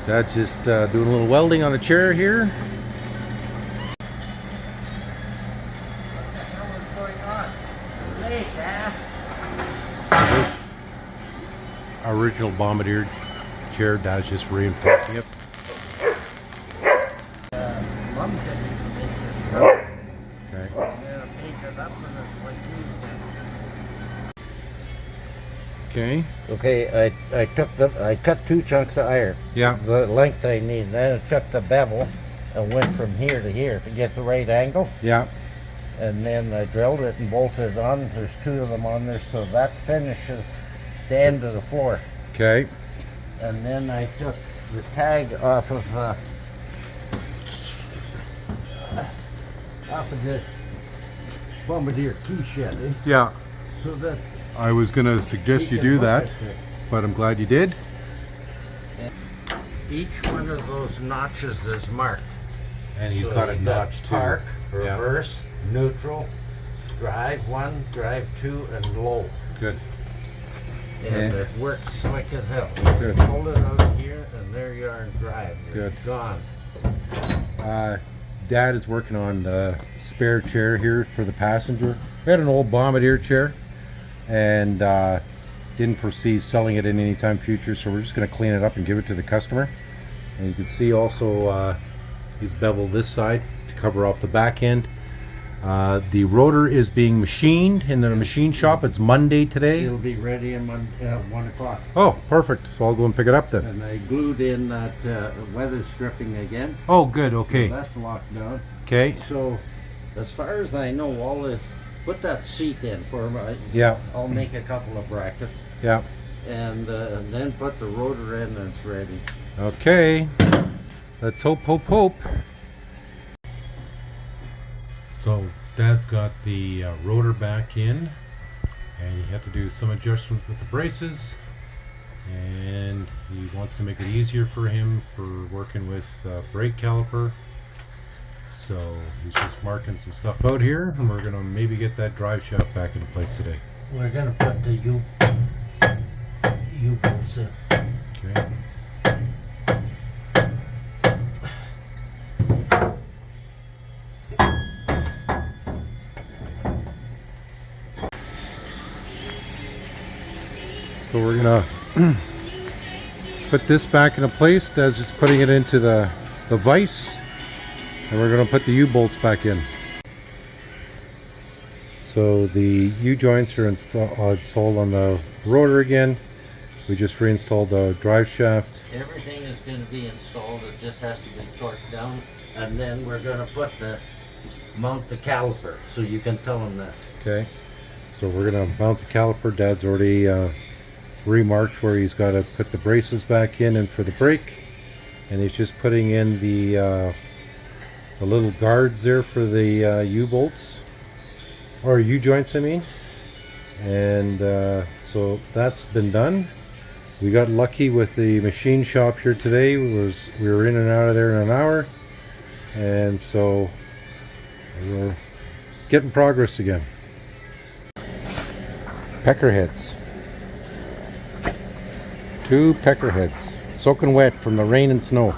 Dad's just doing a little welding on the chair here. This original Bombardier chair, Dad's just reinforcing it. Okay. Okay, I cut 2 chunks of iron. Yeah. The length I need. Then I took the bevel and went from here to here to get the right angle. Yeah. And then I drilled it and bolted it on. There's 2 of them on there, so that finishes the end of the floor. Okay. And then I took the tag off of the Bombardier key shed. Yeah. So that I was going to suggest you do that, but I'm glad you did. Each one of those notches is marked. And he's got a notch too. Park, reverse, neutral, drive 1, drive 2, and low. Good. And it works slick as hell. Good. Just pull it out here, and there you are in drive. You're Good. gone. Dad is working on the spare chair here for the passenger. We had an old Bombardier chair, and didn't foresee selling it in any time future, so we're just going to clean it up and give it to the customer. And you can see also he's beveled this side to cover off the back end. The rotor is being machined in the machine shop. It's Monday today. It'll be ready in 1 o'clock. Oh, perfect. So I'll go and pick it up then. And I glued in that weather stripping again. Oh, good. Okay. So that's locked down. Okay. So, as far as I know, all this, put that seat in for me. Yeah. I'll make a couple of brackets. Yeah. And then put the rotor in and it's ready. Okay. Let's hope, hope, hope. So Dad's got the rotor back in, and you have to do some adjustment with the braces, and he wants to make it easier for him for working with brake caliper. So he's just marking some stuff out here, and we're gonna maybe get that drive shaft back into place today. We're gonna put the U-bolts in. Okay. So we're gonna put this back into place. Dad's just putting it into the vise, and we're gonna put the U-bolts back in. So the U-joints are installed on the rotor again. We just reinstalled the drive shaft. Everything is going to be installed. It just has to be torqued down, and then we're going to mount the caliper, so you can tell them that. Okay. So we're gonna mount the caliper. Dad's already remarked where he's got to put the braces back in and for the brake, and he's just putting in the little guards there for the U-bolts, or U-joints I mean. And so that's been done. We got lucky with the machine shop here today. We were in and out of there in an hour, and so we're getting progress again. Peckerheads. 2 peckerheads, soaking wet from the rain and snow.